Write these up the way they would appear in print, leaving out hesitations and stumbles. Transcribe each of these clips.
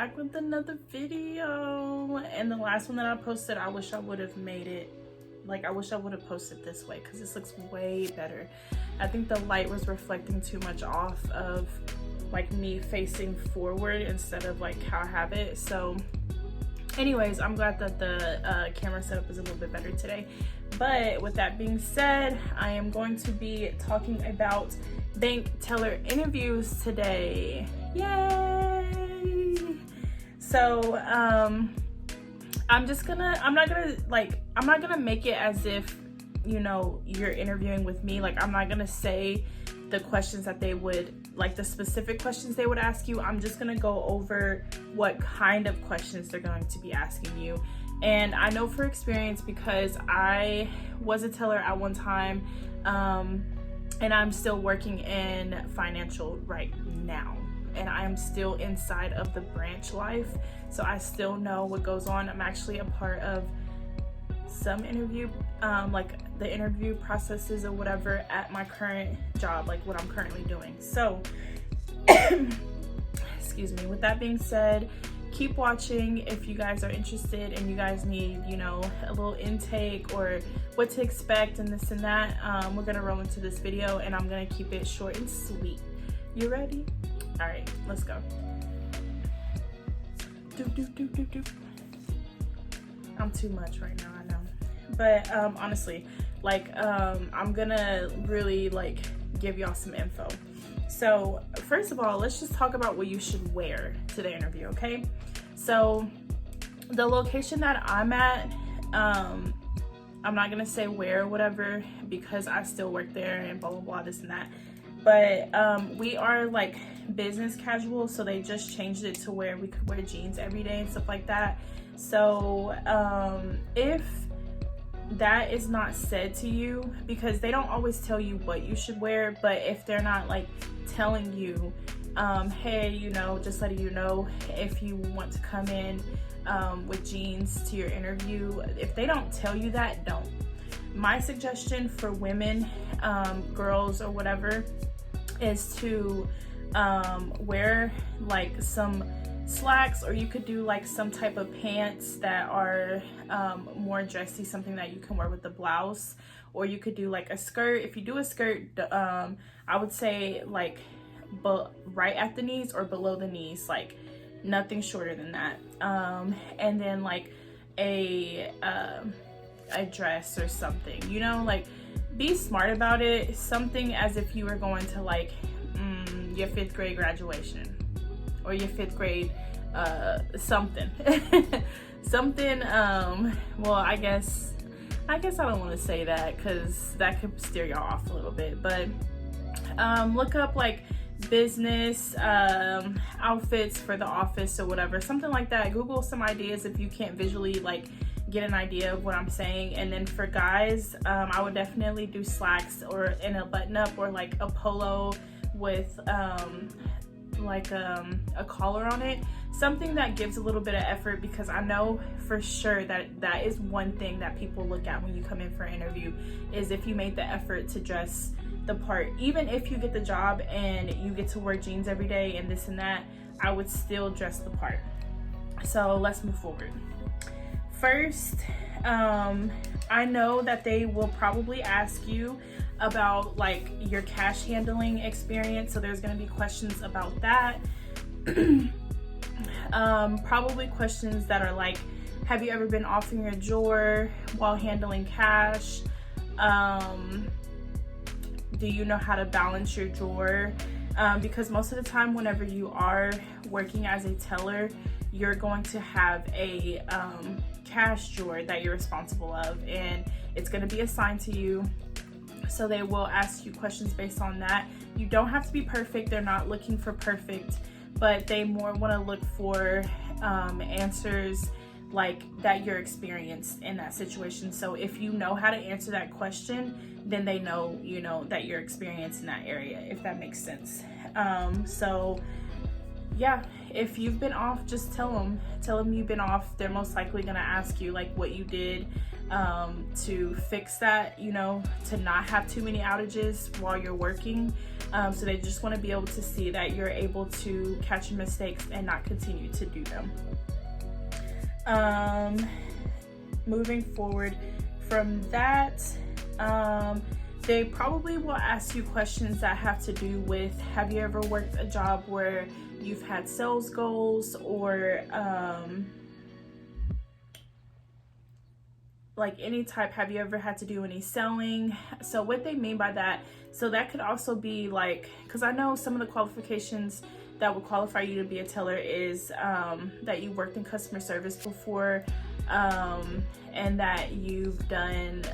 back with another video. And the last one that I posted, I wish I would have made it, like, I wish I would have posted this way because this looks way better. I think the light was reflecting too much off of like me facing forward instead of like how I have it. So anyways, I'm glad that the camera setup is a little bit better today. But with that being said, I am going to be talking about bank teller interviews today. Yay! So I'm not gonna make it as if, you know, you're interviewing with me. Like, I'm not gonna say the questions that they would, like the specific questions they would ask you. I'm just gonna go over what kind of questions they're going to be asking you. And I know for experience because I was a teller at one time, and I'm still working in financial right now. And I am still inside of the branch life. So I still know what goes on. I'm actually a part of some interview, like the interview processes or whatever at my current job, like what I'm currently doing. So, excuse me, with that being said, keep watching if you guys are interested and you guys need, you know, a little intake or what to expect and this and that. We're gonna roll into this video and I'm gonna keep it short and sweet. You ready? All right, let's go. I'm too much right now, I know. But honestly, like I'm gonna really like give y'all some info. So first of all, let's just talk about what you should wear to the interview, okay? So the location that I'm at, I'm not gonna say where or whatever because I still work there and blah blah blah, this and that. But we are like business casual, so they just changed it to where we could wear jeans every day and stuff like that. So if that is not said to you, because they don't always tell you what you should wear, but if they're not like telling you, hey, you know, just letting you know, if you want to come in with jeans to your interview, if they don't tell you that, don't. My suggestion for women, girls or whatever, is to wear like some slacks, or you could do like some type of pants that are more dressy, something that you can wear with the blouse, or you could do like a skirt. If you do a skirt, I would say like right at the knees or below the knees, like nothing shorter than that. And then like a dress or something, you know, like be smart about it. Something as if you were going to like your 5th grade graduation or your 5th grade something. Something, well, I guess I don't want to say that because that could steer y'all off a little bit, but look up like business outfits for the office or whatever, something like that. Google some ideas if you can't visually like get an idea of what I'm saying. And then for guys, I would definitely do slacks or in a button up, or like a polo with like a collar on it, something that gives a little bit of effort, because I know for sure that that is one thing that people look at when you come in for an interview, is if you made the effort to dress the part. Even if you get the job and you get to wear jeans every day and this and that, I would still dress the part. So let's move forward. First, I know that they will probably ask you about like your cash handling experience, so there's going to be questions about that. Probably questions that are like, have you ever been off in your drawer while handling cash? Do you know how to balance your drawer? Because most of the time whenever you are working as a teller, you're going to have a cash drawer that you're responsible of, and it's going to be assigned to you. So they will ask you questions based on that. You don't have to be perfect. They're not looking for perfect, but they more want to look for answers like that you're experienced in that situation. So if you know how to answer that question, then they know, you know, that you're experienced in that area, if that makes sense. So yeah, if you've been off, just tell them you've been off. They're most likely gonna ask you like what you did to fix that, you know, to not have too many outages while you're working. So they just want to be able to see that you're able to catch your mistakes and not continue to do them. Moving forward from that, they probably will ask you questions that have to do with, have you ever worked a job where you've had sales goals, or like any type, have you ever had to do any selling? So what they mean by that, so that could also be like, because I know some of the qualifications that would qualify you to be a teller is that you worked in customer service before, and that you've done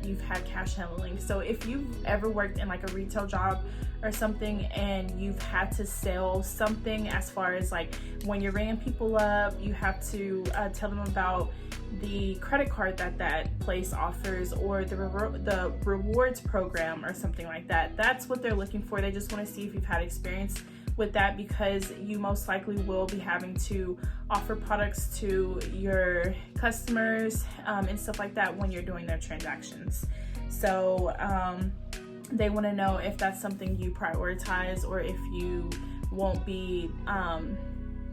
you've had cash handling. So if you've ever worked in like a retail job or something and you've had to sell something, as far as like when you're ringing people up, you have to tell them about the credit card that place offers, or the rewards program or something like that. That's what they're looking for. They just want to see if you've had experience with that, because you most likely will be having to offer products to your customers and stuff like that when you're doing their transactions. So they want to know if that's something you prioritize, or if you won't be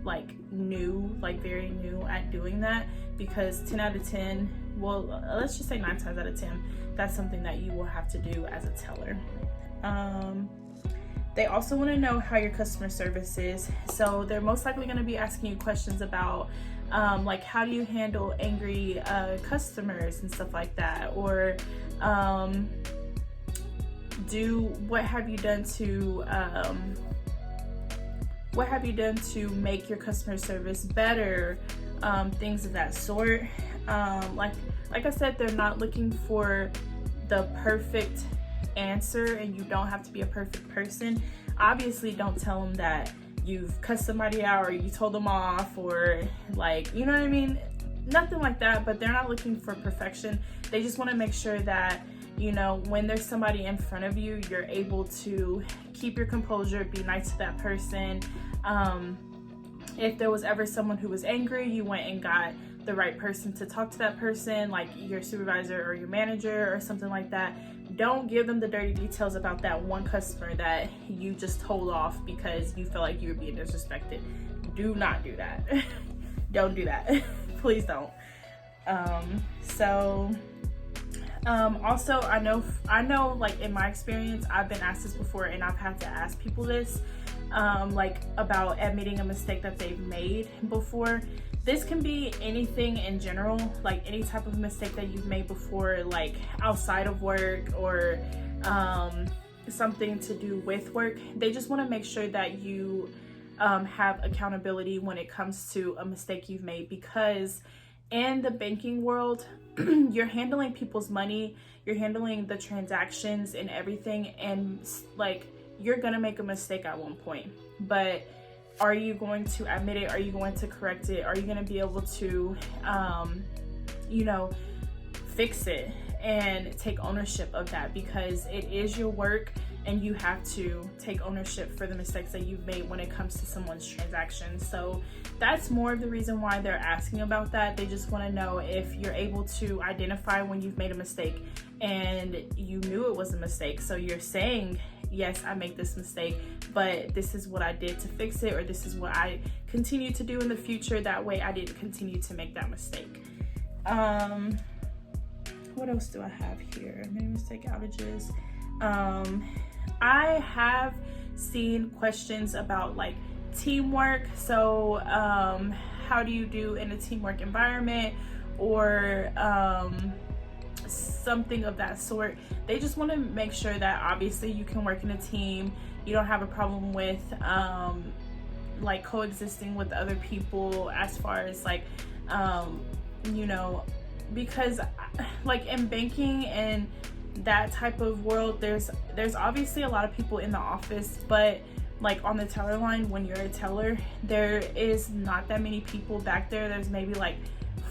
like very new at doing that, because 10 out of 10, well, let's just say 9 times out of 10, that's something that you will have to do as a teller. They also want to know how your customer service is. So they're most likely going to be asking you questions about like, how do you handle angry customers and stuff like that, or what have you done to make your customer service better, things of that sort. Like I said, they're not looking for the perfect answer, and you don't have to be a perfect person. Obviously, don't tell them that you've cussed somebody out or you told them off, or like, you know what I mean, nothing like that. But they're not looking for perfection. They just want to make sure that, you know, when there's somebody in front of you, you're able to keep your composure, be nice to that person. If there was ever someone who was angry, you went and got the right person to talk to that person, like your supervisor or your manager or something like that. Don't give them the dirty details about that one customer that you just told off because you felt like you were being disrespected. Do not do that. Don't do that. Please don't. Also, I know like in my experience, I've been asked this before, and I've had to ask people this, like about admitting a mistake that they've made before. This can be anything in general, like any type of mistake that you've made before, like outside of work, or something to do with work. They just want to make sure that you have accountability when it comes to a mistake you've made, because in the banking world, you're handling people's money, you're handling the transactions and everything, and like, you're gonna make a mistake at one point, but are you going to admit it? Are you going to correct it? Are you going to be able to, you know, fix it and take ownership of that? Because it is your work, and you have to take ownership for the mistakes that you've made when it comes to someone's transactions. So that's more of the reason why they're asking about that. They just want to know if you're able to identify when you've made a mistake and you knew it was a mistake. So you're saying, yes, I make this mistake, but this is what I did to fix it, or this is what I continue to do in the future. That way I didn't continue to make that mistake. What else do I have here? Many mistake outages. I have seen questions about like teamwork. So how do you do in a teamwork environment, or something of that sort. They just want to make sure that obviously you can work in a team. You don't have a problem with like coexisting with other people, as far as like you know, because like in banking and that type of world, there's obviously a lot of people in the office, but like on the teller line, when you're a teller, there is not that many people back there. There's maybe like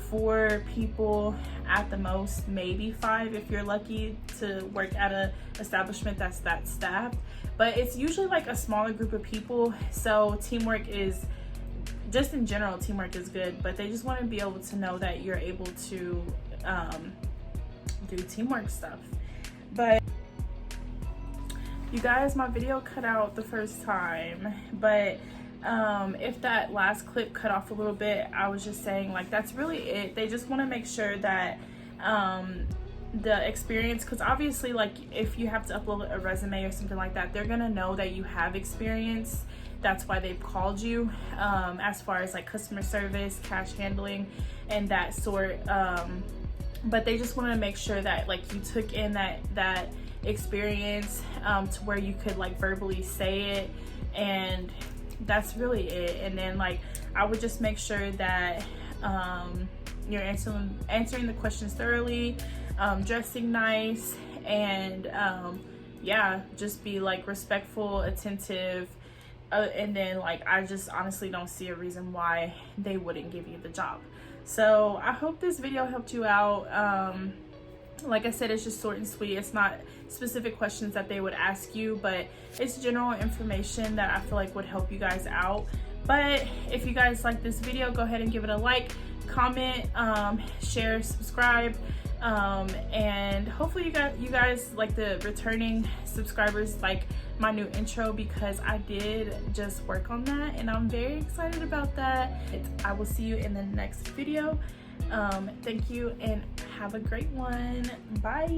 4 people at the most, maybe 5 if you're lucky to work at a establishment that's that staffed, but it's usually like a smaller group of people. So teamwork is, just in general, teamwork is good, but they just want to be able to know that you're able to do teamwork stuff. But you guys, my video cut out the first time, but if that last clip cut off a little bit, I was just saying, like, that's really it. They just want to make sure that the experience, because obviously, like, if you have to upload a resume or something like that, they're gonna know that you have experience. That's why they've called you, as far as like customer service, cash handling, and that sort. But they just want to make sure that like you took in that experience to where you could like verbally say it, and that's really it. And then like I would just make sure that you're answering the questions thoroughly, dressing nice, and yeah, just be like respectful, attentive, and then like I just honestly don't see a reason why they wouldn't give you the job. So I hope this video helped you out. Like I said, it's just short and sweet. It's not specific questions that they would ask you, but it's general information that I feel like would help you guys out. But if you guys like this video, go ahead and give it a like, comment, share, subscribe, and hopefully you guys like the returning subscribers like my new intro, because I did just work on that and I'm very excited about that. I will see you in the next video. Thank you and have a great one. Bye.